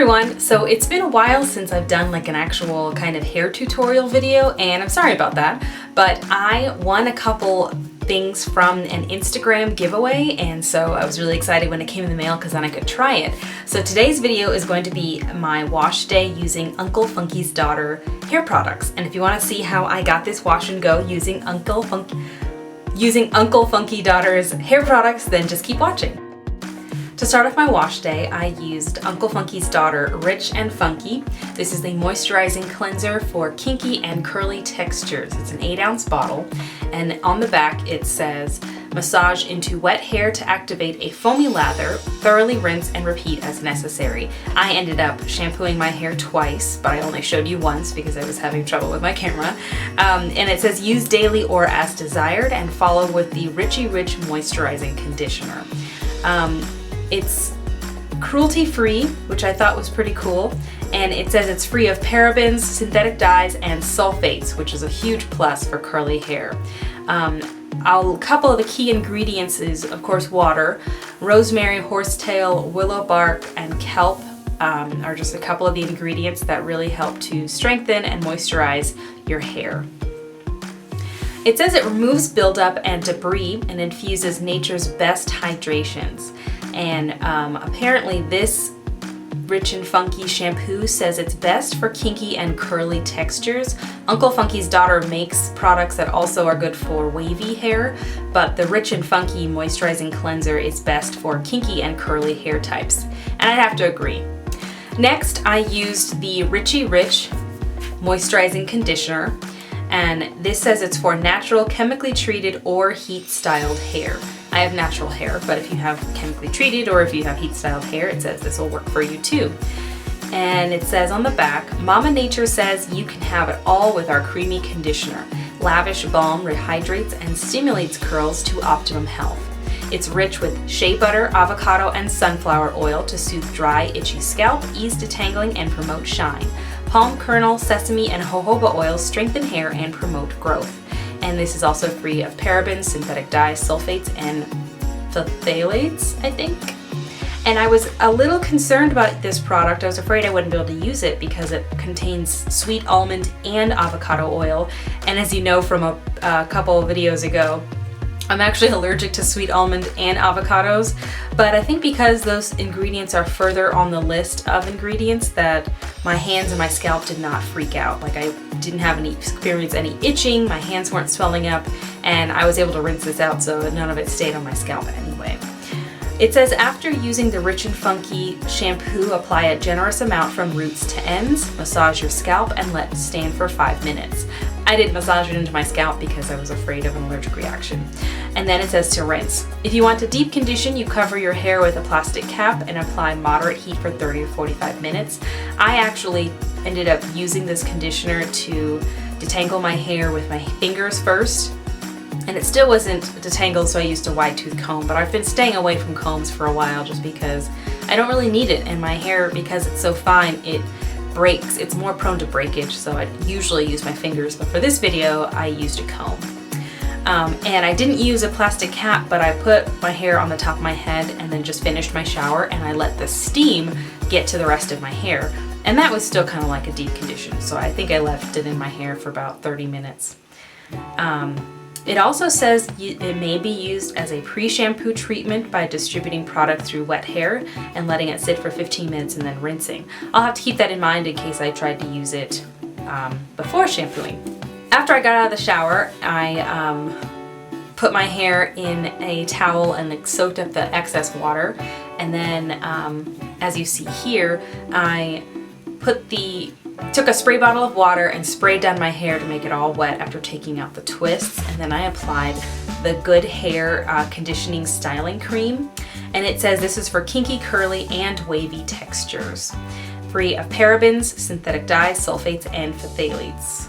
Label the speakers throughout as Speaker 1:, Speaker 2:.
Speaker 1: everyone! So it's been a while since I've done like an actual kind of hair tutorial video, and I'm sorry about that, but I won a couple things from an Instagram giveaway, and so I was really excited when it came in the mail because then I could try it. So today's video is going to be my wash day using Uncle Funky's Daughter hair products, and if you want to see how I got this wash and go using Uncle Funky Daughter's hair products, then just keep watching. To start off my wash day, I used Uncle Funky's Daughter Rich and Funky. This is the moisturizing cleanser for kinky and curly textures. It's an 8-ounce bottle, and on the back it says, massage into wet hair to activate a foamy lather, thoroughly rinse and repeat as necessary. I ended up shampooing my hair twice, but I only showed you once because I was having trouble with my camera. And it says use daily or as desired, and follow with the Richie Rich Moisturizing Conditioner. It's cruelty-free, which I thought was pretty cool, and it says it's free of parabens, synthetic dyes, and sulfates, which is a huge plus for curly hair. A couple of the key ingredients is, of course, water. Rosemary, horsetail, willow bark, and kelp are just a couple of the ingredients that really help to strengthen and moisturize your hair. It says it removes buildup and debris and infuses nature's best hydrations. And apparently this Rich and Funky shampoo says it's best for kinky and curly textures. Uncle Funky's Daughter makes products that also are good for wavy hair, but the Rich and Funky moisturizing cleanser is best for kinky and curly hair types. And I'd have to agree. Next, I used the Richie Rich Moisturizing Conditioner, and this says it's for natural, chemically treated, or heat-styled hair. I have natural hair, but if you have chemically treated or if you have heat-styled hair, it says this will work for you too. And it says on the back, Mama Nature says you can have it all with our creamy conditioner. Lavish balm rehydrates and stimulates curls to optimum health. It's rich with shea butter, avocado, and sunflower oil to soothe dry, itchy scalp, ease detangling, and promote shine. Palm kernel, sesame, and jojoba oils strengthen hair and promote growth. And this is also free of parabens, synthetic dyes, sulfates, and phthalates, I think. And I was a little concerned about this product. I was afraid I wouldn't be able to use it because it contains sweet almond and avocado oil. And as you know from a couple of videos ago, I'm actually allergic to sweet almond and avocados, but I think because those ingredients are further on the list of ingredients that my hands and my scalp did not freak out. Like I didn't have experience any itching, my hands weren't swelling up, and I was able to rinse this out so none of it stayed on my scalp anyway. It says after using the Rich and Funky shampoo, apply a generous amount from roots to ends, massage your scalp, and let it stand for 5 minutes. I didn't massage it into my scalp because I was afraid of an allergic reaction. And then it says to rinse. If you want to deep condition, you cover your hair with a plastic cap and apply moderate heat for 30 to 45 minutes. I actually ended up using this conditioner to detangle my hair with my fingers first, and it still wasn't detangled, so I used a wide tooth comb, but I've been staying away from combs for a while just because I don't really need it, and my hair, because it's so fine, it breaks. It's more prone to breakage, so I usually use my fingers, but for this video I used a comb. And I didn't use a plastic cap, but I put my hair on the top of my head and then just finished my shower, and I let the steam get to the rest of my hair, and that was still kind of like a deep condition, so I think I left it in my hair for about 30 minutes. It also says it may be used as a pre-shampoo treatment by distributing product through wet hair and letting it sit for 15 minutes and then rinsing. I'll have to keep that in mind in case I tried to use it before shampooing. After I got out of the shower, I put my hair in a towel and soaked up the excess water, and then as you see here, I took a spray bottle of water and sprayed down my hair to make it all wet after taking out the twists, and then I applied the Good Hair Conditioning Styling Cream, and it says this is for kinky, curly, and wavy textures. Free of parabens, synthetic dyes, sulfates, and phthalates.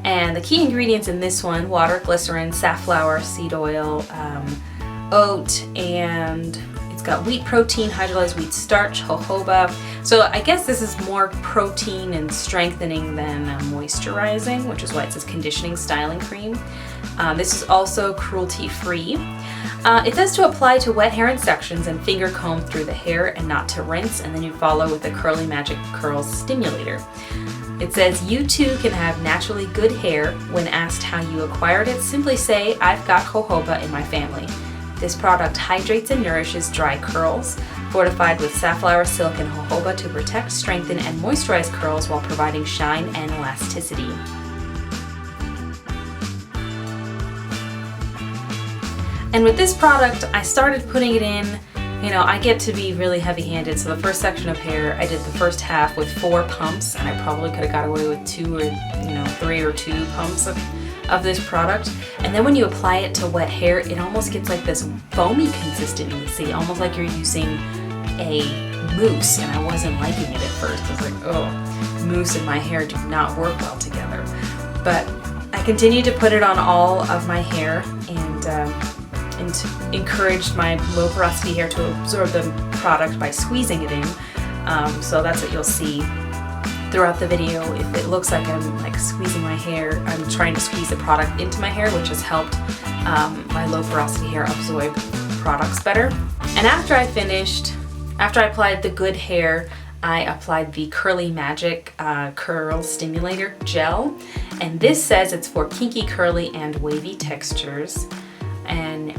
Speaker 1: And the key ingredients in this one, water, glycerin, safflower, seed oil, oat, and it's got wheat protein, hydrolyzed wheat starch, jojoba. So I guess this is more protein and strengthening than moisturizing, which is why it says conditioning styling cream. This is also cruelty-free. It says to apply to wet hair in sections and finger comb through the hair and not to rinse, and then you follow with the Curly Magic Curls Stimulator. It says you too can have naturally good hair. When asked how you acquired it, simply say, I've got jojoba in my family. This product hydrates and nourishes dry curls, fortified with safflower silk and jojoba to protect, strengthen, and moisturize curls while providing shine and elasticity. And with this product, I started putting it in. You know, I get to be really heavy-handed, so the first section of hair, I did the first half with 4 pumps, and I probably could have got away with 2 or 3 or 2 pumps of this product. And then when you apply it to wet hair, it almost gets like this foamy consistency, almost like you're using a mousse, and I wasn't liking it at first. I was like, oh, mousse and my hair do not work well together. But I continued to put it on all of my hair, and encouraged my low porosity hair to absorb the product by squeezing it in. So that's what you'll see throughout the video. If it looks like I'm like squeezing my hair, I'm trying to squeeze the product into my hair, which has helped my low porosity hair absorb products better. And after I applied the good hair, I applied the Curly Magic Curl Stimulator Gel. And this says it's for kinky, curly, and wavy textures. And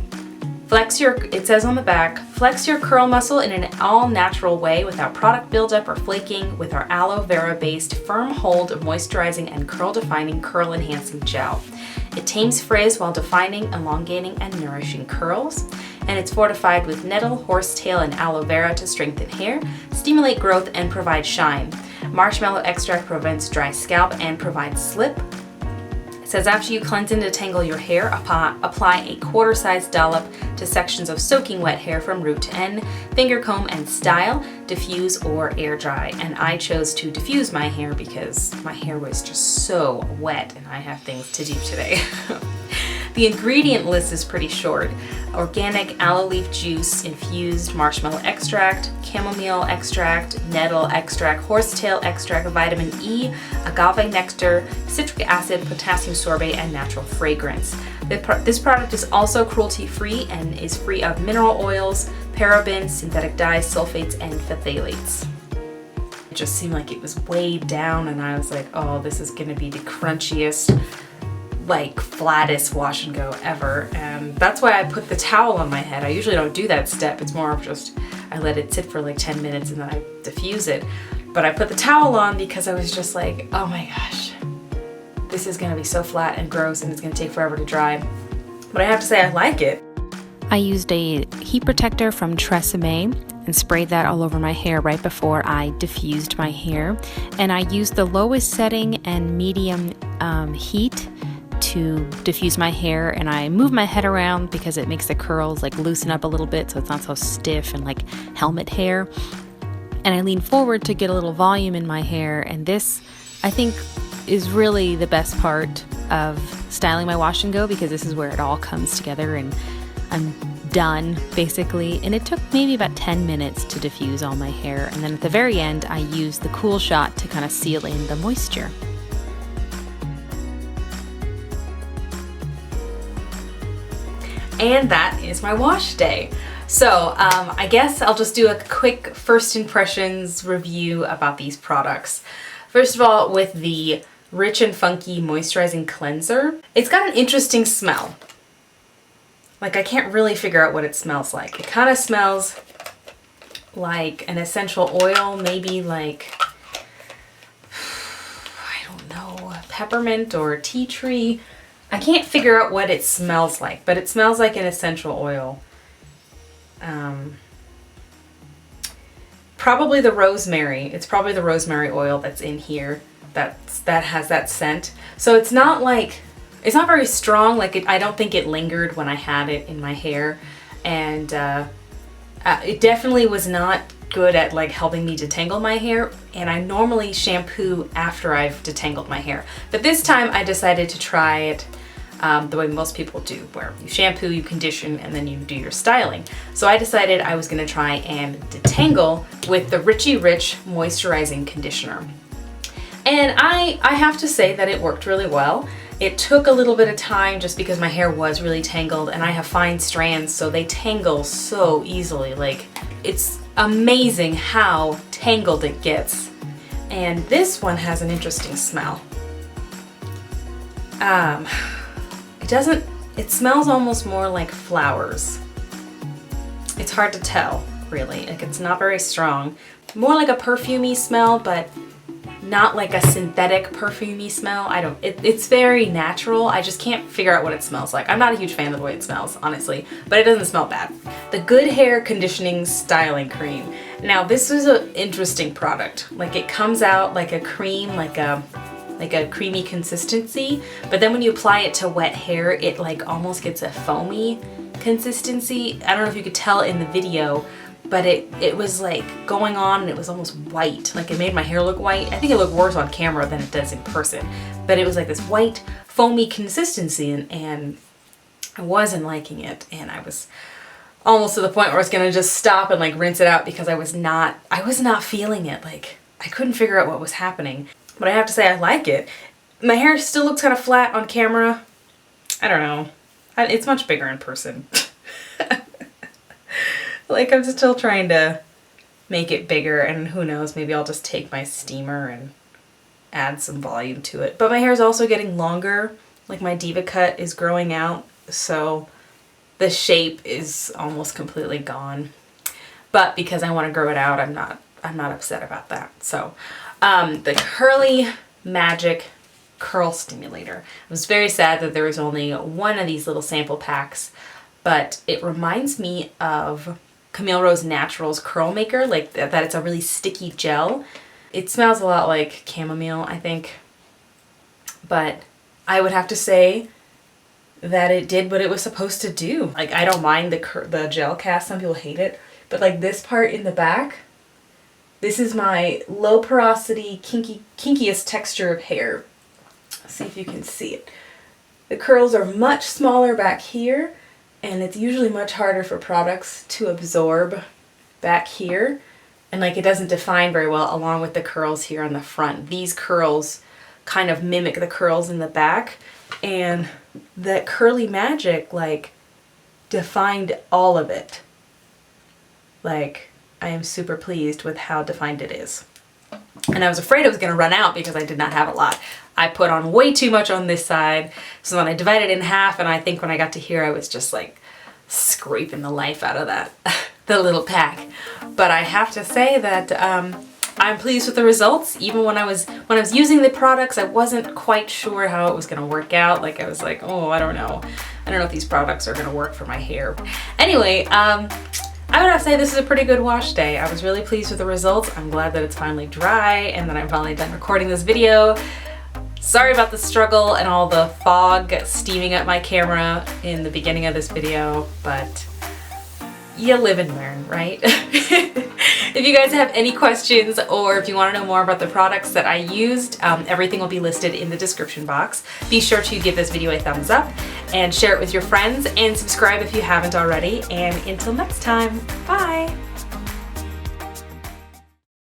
Speaker 1: it says on the back, flex your curl muscle in an all-natural way without product buildup or flaking with our aloe vera-based firm hold, moisturizing, and curl-defining, curl-enhancing gel. It tames frizz while defining, elongating, and nourishing curls. And it's fortified with nettle, horsetail, and aloe vera to strengthen hair, stimulate growth, and provide shine. Marshmallow extract prevents dry scalp and provides slip. It says after you cleanse and detangle your hair, apply a quarter-sized dollop to sections of soaking wet hair from root to end, finger comb and style, diffuse or air dry. And I chose to diffuse my hair because my hair was just so wet and I have things to do today. The ingredient list is pretty short. Organic aloe leaf juice, infused marshmallow extract, chamomile extract, nettle extract, horsetail extract, vitamin E, agave nectar, citric acid, potassium sorbate, and natural fragrance. This product is also cruelty-free and is free of mineral oils, parabens, synthetic dyes, sulfates, and phthalates. It just seemed like it was weighed down, and I was like, oh, this is gonna be the crunchiest, like flattest wash and go ever. And that's why I put the towel on my head. I usually don't do that step. It's more of just I let it sit for like 10 minutes and then I diffuse it. But I put the towel on because I was just like, oh my gosh, this is gonna be so flat and gross and it's gonna take forever to dry. But I have to say I like it.
Speaker 2: I used a heat protector from Tresemme and sprayed that all over my hair right before I diffused my hair. And I used the lowest setting and medium heat to diffuse my hair, and I move my head around because it makes the curls like loosen up a little bit so it's not so stiff and like helmet hair. And I lean forward to get a little volume in my hair, and this I think is really the best part of styling my wash and go, because this is where it all comes together and I'm done basically. And it took maybe about 10 minutes to diffuse all my hair, and then at the very end I used the Cool Shot to kind of seal in the moisture.
Speaker 1: And that is my wash day. So I guess I'll just do a quick first impressions review about these products. First of all, with the Rich and Funky Moisturizing Cleanser, it's got an interesting smell. Like, I can't really figure out what it smells like. It kind of smells like an essential oil, maybe like, I don't know, peppermint or tea tree. I can't figure out what it smells like, but it smells like an essential oil. Probably the rosemary. It's probably the rosemary oil that's in here that has that scent. So it's not very strong. Like I don't think it lingered when I had it in my hair, and it definitely was not good at like helping me detangle my hair, and I normally shampoo after I've detangled my hair. But this time I decided to try it the way most people do, where you shampoo, you condition, and then you do your styling. So I decided I was gonna try and detangle with the Richie Rich Moisturizing Conditioner. And I have to say that it worked really well. It took a little bit of time just because my hair was really tangled, and I have fine strands, so they tangle so easily. Like, it's amazing how tangled it gets. And this one has an interesting smell. It smells almost more like flowers. It's hard to tell, really. Like, it's not very strong. More like a perfumey smell, but not like a synthetic perfumey smell. It's very natural. I just can't figure out what it smells like. I'm not a huge fan of the way it smells, honestly, but it doesn't smell bad. The Good Hair Conditioning Styling Cream. Now, this is an interesting product. Like, it comes out like a cream, like a creamy consistency, but then when you apply it to wet hair, it like almost gets a foamy consistency. I don't know if you could tell in the video, but it was like going on and it was almost white. Like, it made my hair look white. I think it looked worse on camera than it does in person, but it was like this white foamy consistency, and I wasn't liking it, and I was almost to the point where I was gonna just stop and like rinse it out because I was not feeling it. Like, I couldn't figure out what was happening, but I have to say I like it. My hair still looks kind of flat on camera. I don't know. It's much bigger in person. Like, I'm still trying to make it bigger, and who knows, maybe I'll just take my steamer and add some volume to it. But my hair is also getting longer. Like, my diva cut is growing out, so the shape is almost completely gone. But because I want to grow it out, I'm not upset about that. So, the Curly Magic Curl Stimulator. I was very sad that there was only one of these little sample packs, but it reminds me of Camille Rose Naturals Curl Maker, like that it's a really sticky gel. It smells a lot like chamomile, I think, but I would have to say that it did what it was supposed to do. Like, I don't mind the gel cast. Some people hate it, but like this part in the back, this is my low porosity, kinkiest texture of hair. Let's see if you can see it. The curls are much smaller back here, and it's usually much harder for products to absorb back here. And like, it doesn't define very well along with the curls here on the front. These curls kind of mimic the curls in the back, and that Curly Magic like defined all of it. Like, I am super pleased with how defined it is. And I was afraid it was going to run out because I did not have a lot. I put on way too much on this side, so then I divided it in half, and I think when I got to here I was just like scraping the life out of that, the little pack. But I have to say that I'm pleased with the results. Even when I was using the products, I wasn't quite sure how it was going to work out. Like, I was like, oh, I don't know if these products are going to work for my hair. Anyway, I would have to say this is a pretty good wash day. I was really pleased with the results. I'm glad that it's finally dry and that I'm finally done recording this video. Sorry about the struggle and all the fog steaming up my camera in the beginning of this video, but you live and learn, right? If you guys have any questions, or if you want to know more about the products that I used, everything will be listed in the description box. Be sure to give this video a thumbs up and share it with your friends, and subscribe if you haven't already. And until next time, bye!